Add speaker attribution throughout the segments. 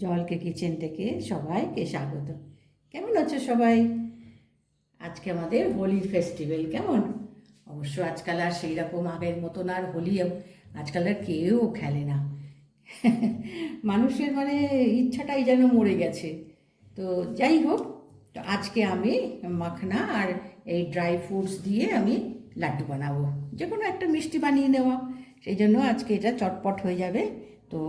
Speaker 1: জলকে কিচেন থেকে সবাইকে স্বাগত। কেমন আছো সবাই? আজকে আমাদের হোলি ফেস্টিভ্যাল। কেমন? অবশ্য আজকাল আর সেই রকম আগের মতন আর হোলি আজকাল আর কেউ খেলে না। মানুষের ইচ্ছাটাই যেন মরে গেছে। তো যাই হোক, তো আজকে আমি মাখনা আর এই ড্রাই ফ্রুটস দিয়ে আমি লাড্ডু বানাবো, যে কোনো একটা মিষ্টি বানিয়ে নেওয়া। সেই জন্য আজকে এটা চটপট হয়ে যাবে। তো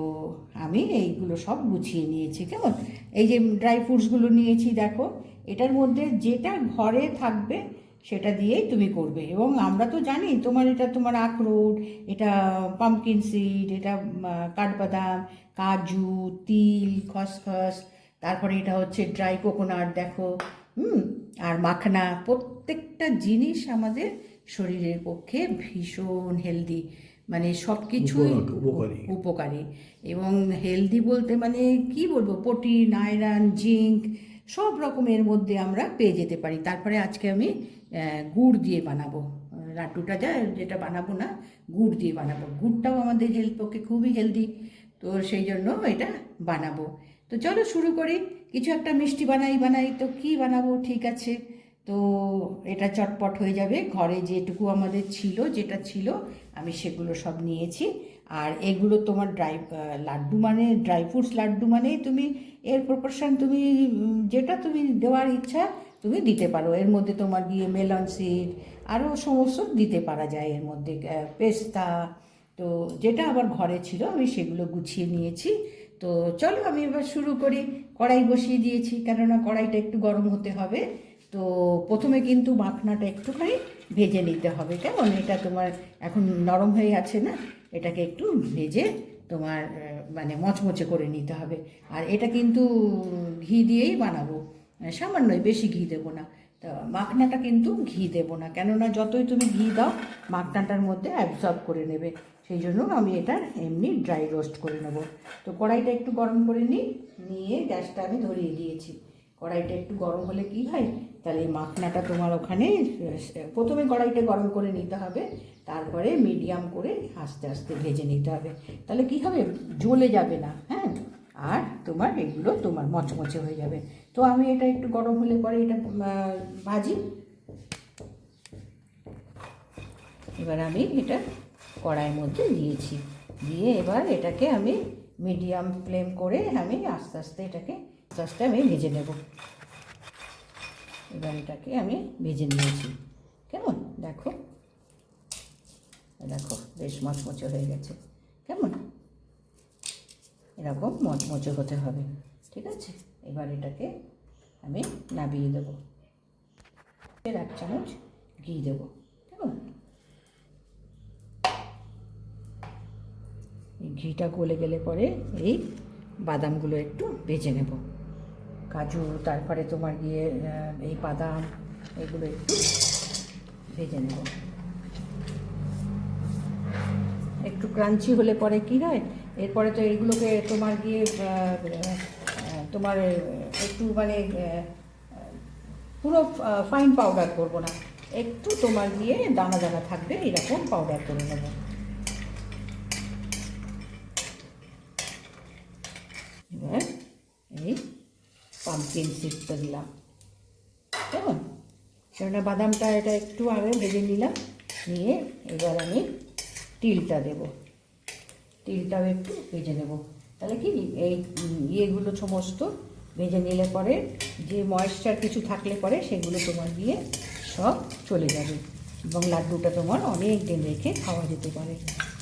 Speaker 1: আমি এইগুলো সব গুছিয়ে নিয়েছি। কেমন? এই যে ড্রাই ফ্রুটসগুলো নিয়েছি, দেখো, এটার মধ্যে যেটা ঘরে থাকবে সেটা দিয়েই তুমি করবে। এবং আমরা তো জানি এটা তোমার আখরোট, এটা পাম্পকিন সিড, এটা কাঠবাদাম, কাজু, তিল, খসখস, তারপরে এটা হচ্ছে ড্রাই কোকোনাট, দেখো, আর মাখনা। প্রত্যেকটা জিনিস আমাদের শরীরের পক্ষে ভীষণ হেলদি, সব কিছুই উপকারী। এবং হেলদি বলতে কি বলবো, প্রোটিন, আয়রন, জিঙ্ক সব রকমের মধ্যে আমরা পেয়ে যেতে পারি। তারপরে আজকে আমি গুড় দিয়ে বানাবো লাড্ডুটা, যেটা বানাবো না, গুড় দিয়ে বানাবো। গুড়টাও আমাদের পক্ষে খুবই হেলদি, তো সেই জন্য এটা বানাবো। তো চলো শুরু করি। কিছু একটা মিষ্টি বানাই। তো কি বানাবো? ঠিক আছে, তো এটা চটপট হয়ে যাবে। ঘরে যেটুকু আমাদের ছিল, যেটা ছিল, আমি সেগুলো সব নিয়েছি। আর এগুলো তোমার লাড্ডু, ড্রাই ফ্রুটস লাড্ডু, তুমি এর প্রপোর্শন তুমি যেটা তুমি দেওয়ার ইচ্ছা তুমি দিতে পারো। এর মধ্যে তোমার গিয়ে মেলন সিড আরও সমস্ত দিতে পারা যায়, এর মধ্যে পেস্তা। তো যেটা আবার ঘরে ছিল আমি সেগুলো গুছিয়ে নিয়েছি। তো চলো আমি এবার শুরু করি। কড়াই বসিয়ে দিয়েছি, কেননা কড়াইটা একটু গরম হতে হবে। তো প্রথমে কিন্তু মাখনাটা একটুখানি ভেজে নিতে হবে। কেমন? এটা তোমার এখন নরম হয়ে আছে না, এটাকে একটু ভেজে তোমার মচমচে করে নিতে হবে। আর এটা কিন্তু ঘি দিয়েই বানাবো, সামান্যই, বেশি ঘি দেবো না। তা মাখনাটা কিন্তু ঘি দেবো না, কেননা যতই তুমি ঘি দাও মাখনাটার মধ্যে অ্যাবজর্ব করে নেবে। সেই জন্য আমি এটা এমনি ড্রাই রোস্ট করে নেব। তো কড়াইটা একটু গরম করে নিয়ে গ্যাসটা আমি ধরিয়ে দিয়েছি। কড়াইটা একটু গরম হলে কি হয়, তাহলে মাখনাটা তোমার ওখানে, প্রথমে কড়াইটা গরম করে নিতে হবে, তারপরে মিডিয়াম করে আস্তে আস্তে ভেজে নিতে হবে। তাহলে কি হবে, জ্বলে যাবে না। হ্যাঁ, আর তোমার এগুলো তোমার মচমচে হয়ে যাবে। তো আমি এটা একটু গরম হলে পরে এটা ভাজি। এবার আমি এটা কড়াইয়ের মধ্যে দিয়েছি, দিয়ে এবার এটাকে আমি মিডিয়াম ফ্লেম করে আমি আস্তে আস্তে আমি ভেজে নেব। এবার এটাকে আমি ভেজে নিয়েছি। কেমন? দেখো বেশ মচমচে হয়ে গেছে। কেমন? এরকম মচমচে হতে হবে। ঠিক আছে, এবার এটাকে আমি নাবিয়ে দেবো। 1 চামচ ঘি দেবো। কেমন? এই ঘিটা গলে গেলে পরে এই বাদামগুলো একটু ভেজে নেব। কাজু, তারপরে তোমার গিয়ে এই বাদাম, এগুলো একটু ভেজে নেব। একটু ক্রাঞ্চি হলে পরে কি হয়, এরপরে তো এইগুলোকে তোমার গিয়ে তোমার একটু পুরো ফাইন পাউডার করব না, একটু তোমার গিয়ে দানা দানা থাকবে, এরকম পাউডার করে নেব। এবার এই পাম্পকিন সিডটা দিলাম। কেমন? কেননা বাদামটা এটা একটু আগে ভেজে নিলাম, নিয়ে এবার আমি তিলটা দেব। তিলটাও একটু ভেজে নেব। তাহলে কি, এই ইয়েগুলো সমস্ত ভেজে নিলে পরে যে ময়েশ্চার কিছু থাকলে পরে সেগুলো তোমার গিয়ে সব চলে যাবে, এবং লাড্ডুটা তোমার অনেক দিন রেখে খাওয়া যেতে পারে।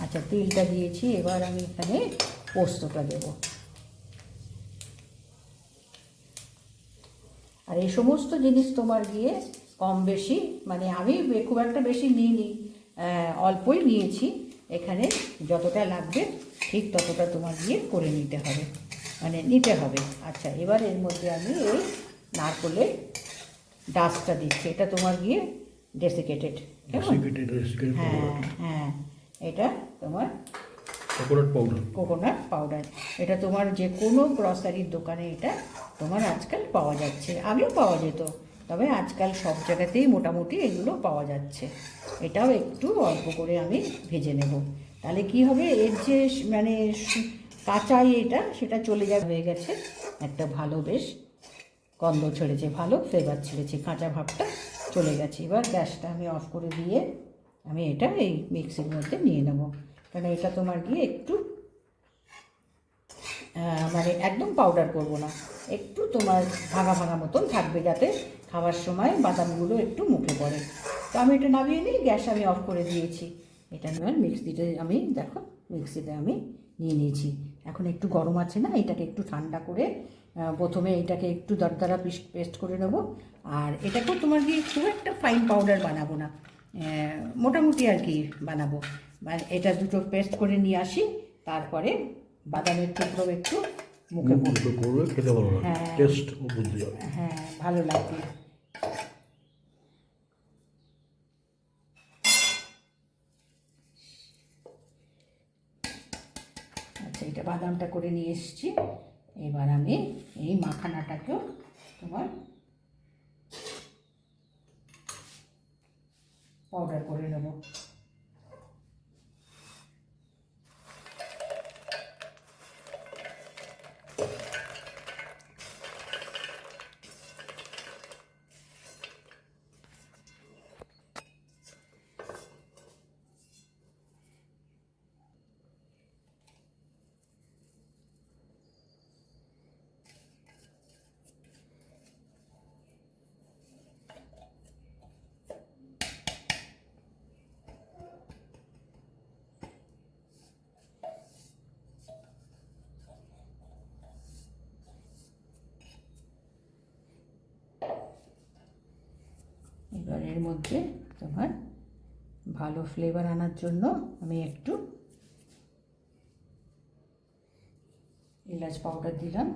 Speaker 1: আচ্ছা, তিলটা দিয়েছি, এবার আমি এখানে পোস্তটা দেব। আর এই সমস্ত জিনিস তোমার গিয়ে কম বেশি, আমি খুব একটা বেশি নিইনি, অল্পই নিয়েছি। এখানে যতটা লাগবে ঠিক ততটা তোমার গিয়ে করে নিতে হবে। আচ্ছা, এবার এর মধ্যে আমি এই নারকোলের ডাস্টটা দিচ্ছি। এটা তোমার গিয়ে ডেসিকেটেড। হ্যাঁ, এটা তোমার কোকোনাট পাউডার। এটা তোমার যে কোনো গ্রসারির দোকানে এটা তোমার আজকাল পাওয়া যাচ্ছে, আগেও পাওয়া যেত, তবে আজকাল সব জায়গাতেই মোটামুটি এগুলো পাওয়া যাচ্ছে। এটাও একটু অল্প করে আমি ভেজে নেব। তাহলে কি হবে, এর যে কাঁচাই এটা, সেটা চলে যাবে, হয়ে গেছে একটা ভালো বেশ গন্ধ ছেড়েছে, ভালো ফ্লেভার ছেড়েছে, কাঁচা ভাবটা চলে গেছে। এবার গ্যাসটা আমি অফ করে দিয়ে আমি এটা এই মিক্সির মধ্যে নিয়ে নেব, কারণ এটা তোমার গিয়ে একটু মানে একদম পাউডার করব না, একটু তোমার ভাঙা ভাঙা মতন থাকবে, যাতে খাওয়ার সময় বাদামগুলো একটু মুখে পড়ে। তো আমি এটা নামিয়ে নিই, গ্যাস আমি অফ করে দিয়েছি। এটা এবার মিক্সিতে আমি দেখো মিক্সিতে আমি নিয়ে নিয়েছি। এখন একটু গরম আছে না, এটাকে একটু ঠান্ডা করে প্রথমে এটাকে একটু দরদরা পেস্ট করে নেব। আর এটাকেও তোমার গিয়ে খুব একটা ফাইন পাউডার বানাবো না, মোটামুটি আর কি বানাবো। মানে এটা দুটো পেস্ট করে নিয়ে আসি, তারপরে বাদামের টুকরো একটু মুখে
Speaker 2: করবে, খেতে ভালো লাগে,
Speaker 1: হ্যাঁ
Speaker 2: টেস্ট বুঝতে যাবে।
Speaker 1: হ্যাঁ ভালো লাগবে। আচ্ছা, এটা বাদামটা করে নিয়ে এসেছি। এবার আমি এই মাখানাটাকেও তোমার পাউডার করে নেব। এবার এর মধ্যে তোমার ভালো ফ্লেভার আনার জন্য আমি একটু এলাচ পাউডার দিলাম।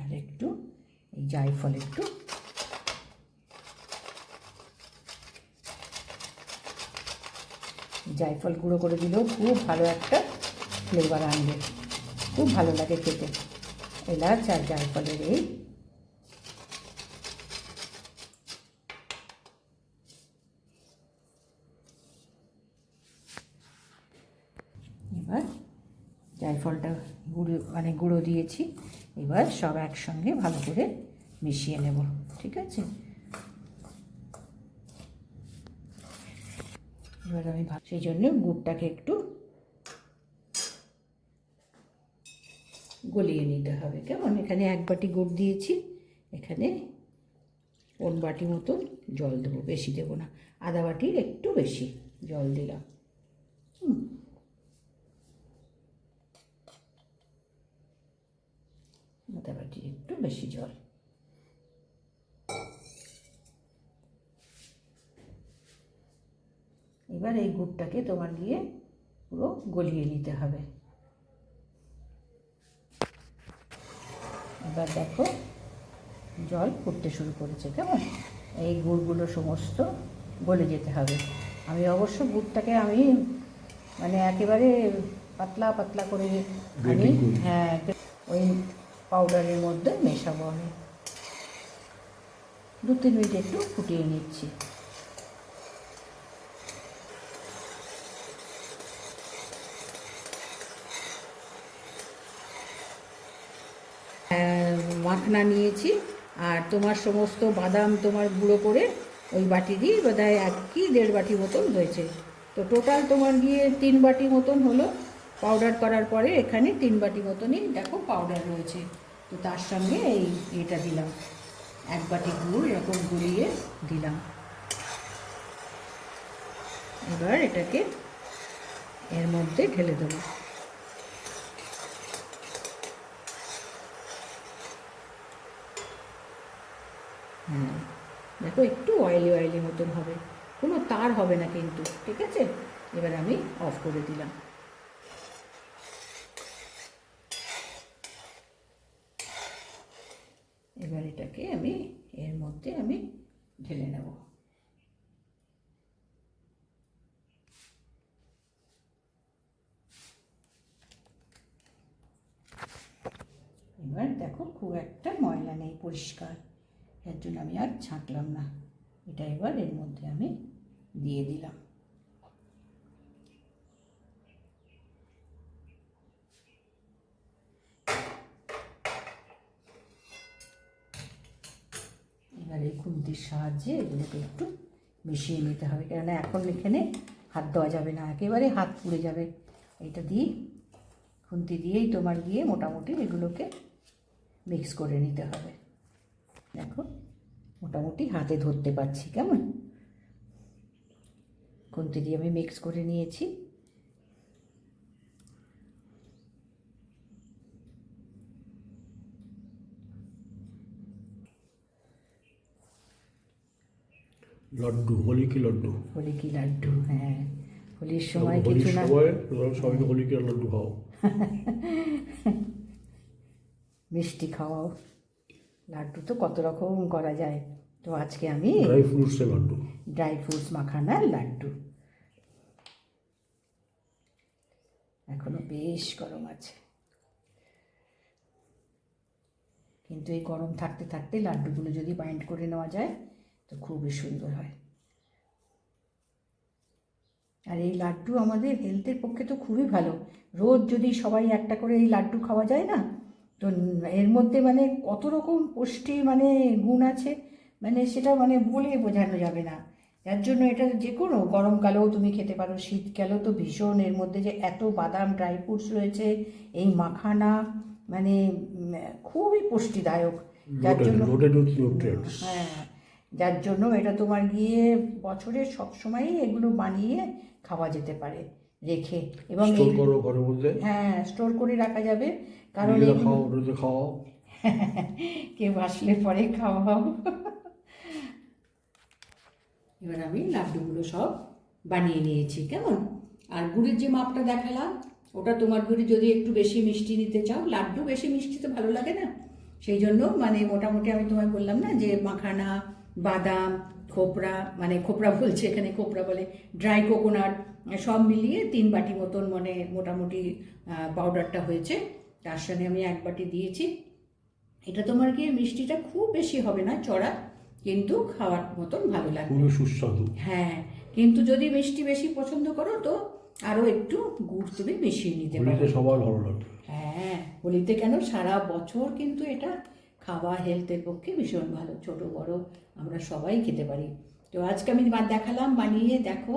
Speaker 1: আর একটু এই জায়ফল, একটু জায়ফল গুঁড়ো করে দিলেও খুব ভালো একটা ফ্লেভার আনবে, খুব ভালো লাগে খেতে এলাচ আর জায়ফলের এই। এবার জায়ফলটা গুঁড়ো দিয়েছি, এবার সব একসঙ্গে ভালো করে মিশিয়ে নেব, ঠিক আছে। এবার আমি সেই জন্য গুড়টাকে একটু গলিয়ে নিতে হবে, কেমন। এখানে 1 বাটি গুড় দিয়েছি, এখানে 1 বাটি মতো জল দেবো, বেশি দেবো না, আধা বাটির একটু বেশি জল দিলাম। আধা বাটির একটু বেশি জল। এবার এই গুড়টাকে তোমার গিয়ে পুরো গলিয়ে নিতে হবে। এবার দেখো জল ফুটতে শুরু করেছে, কেমন। এই গুড়গুলো সমস্ত গলে যেতে হবে। আমি অবশ্য গুড়টাকে আমি মানে একেবারে পাতলা পাতলা করে আমি, হ্যাঁ, ওই পাউডারের মধ্যে মেশাবো। আমি 2-3 মিনিট একটু ফুটিয়ে নিচ্ছি। মাখনা নিয়েছি, আর তোমার সমস্ত বাদাম তোমার গুঁড়ো করে ওই বাটি দিয়ে বোধহয় 1 কি 1.5 বাটি মতন হয়েছে। তো টোটাল তোমার গিয়ে 3 বাটি মতন হলো পাউডার করার পরে। এখানে 3 বাটি মতনই দেখো পাউডার রয়েছে। তো তার সঙ্গে এই এটা দিলাম, 1 বাটি গুড় এরকম গুলিয়ে দিলাম। এবার এটাকে এর মধ্যে ঢেলে দেবো। হ্যাঁ, দেখো একটু অয়েলি অয়েলি মতন হবে, কোনো তার হবে না কিন্তু, ঠিক আছে। এবার আমি অফ করে দিলাম। এবার এটাকে আমি এর মধ্যে আমি ঢেলে নেব। এবার দেখো খুব একটা ময়লা নেই, পরিষ্কার, এর জন্য আমি আর ছাঁকলাম না। এটা এবার এর মধ্যে আমি দিয়ে দিলাম। এবার এই খুন্তির সাহায্যে এগুলোকে একটু মিশিয়ে নিতে হবে, কেননা এখন এখানে হাত দেওয়া যাবে না, একেবারে হাত পুড়ে যাবে। এটা দিয়ে খুন্তি দিয়েই তোমার গিয়ে মোটামুটি এগুলোকে মিক্স করে নিতে হবে। দেখো মোটামুটি হাতে ধরতে পারছি, কেমন খুন্তি দিয়ে আমি মিক্স করে নিয়েছি।
Speaker 2: লাড্ডু, হোলি কি লাড্ডু?
Speaker 1: হোলি কি লাড্ডু, হ্যাঁ হোলির সময়
Speaker 2: হোলির
Speaker 1: কিছু না,
Speaker 2: সময় তোমরা সবাইকে হোলি কি লাড্ডু খাও।
Speaker 1: মিষ্টি খাওয়াও। লাড্ডু তো কত রকম করা যায়, তো আজকে আমি
Speaker 2: ড্রাই ফ্রুটসের লাড্ডু।
Speaker 1: ড্রাই ফ্রুটস মাখানার লাড্ডু। এখনো বেশ গরম আছে, কিন্তু এই গরম থাকতে থাকতে লাড্ডুগুলো যদি বাইন্ড করে নেওয়া যায় তো খুবই সুন্দর হয়। আর এই লাড্ডু আমাদের হেলথের পক্ষে তো খুবই ভালো। রোজ যদি সবাই একটা করে এই লাড্ডু খাওয়া যায় না, তো এর মধ্যে মানে কত রকম পুষ্টি মানে গুণ আছে, মানে সেটা মানে বলে বোঝানো যাবে না। যার জন্য এটা যে কোনো গরমকালেও তুমি খেতে পারো, শীতকালেও তো ভীষণ, এর মধ্যে যে এত বাদাম ড্রাই ফ্রুটস রয়েছে, এই মাখানা মানে খুবই পুষ্টিদায়ক। যার জন্য হ্যাঁ, যার জন্য এটা তোমার গিয়ে বছরের সব সময়ই এগুলো বানিয়ে খাওয়া যেতে পারে রেখে, এবং
Speaker 2: স্টোর করো ঘরের মধ্যে।
Speaker 1: হ্যাঁ স্টোর করে রাখা যাবে, কারণ
Speaker 2: নিজেরা
Speaker 1: এগুলো
Speaker 2: খাও, রোজে খাও।
Speaker 1: কেউ আসলে পরে খাওয়াও। এবার আমি লাড্ডুগুলো সব বানিয়ে নিয়েছি, কেমন। আর গুড়ের যে মাপটা দেখালাম, ওটা তোমার গুড়ি যদি একটু বেশি মিষ্টি নিতে চাও, লাড্ডু বেশি মিষ্টি তো ভালো লাগে না, সেই জন্য মানে মোটামুটি আমি তোমায় বললাম না যে মাখানা, বাদাম, খোপরা, মানে খোপরা বলছে এখানে, খোপরা বলে ড্রাই কোকোনাট, সব মিলিয়ে 3 বাটি মতন মানে মোটামুটি পাউডারটা হয়েছে। তার সঙ্গে আমি 1 বাটি দিয়েছি। এটা তোমার গিয়ে মিষ্টিটা খুব বেশি হবে না, চড়া, কিন্তু খাওয়ার মতন ভালো লাগবে,
Speaker 2: খুবই সুস্বাদু।
Speaker 1: হ্যাঁ, কিন্তু যদি মিষ্টি বেশি পছন্দ করো তো আরও একটু গুড় তুমি মিশিয়ে নিতে পারো।
Speaker 2: হোলিতে সবার ভালো লাগে।
Speaker 1: হ্যাঁ, হোলিতে কেন, সারা বছর কিন্তু এটা খাওয়া হেলথের পক্ষে ভীষণ ভালো, ছোট বড় আমরা সবাই খেতে পারি। তো আজকে আমি দেখালাম বানিয়ে, দেখো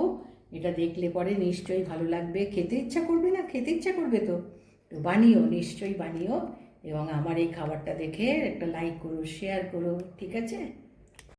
Speaker 1: এটা দেখলে পরে নিশ্চয়ই ভালো লাগবে, খেতে ইচ্ছা করবে না, খেতে ইচ্ছা করবে তো তো বানিও, নিশ্চয়ই বানিও, এবং আমার এই খাবারটা দেখে একটা লাইক করো, শেয়ার করো, ঠিক আছে।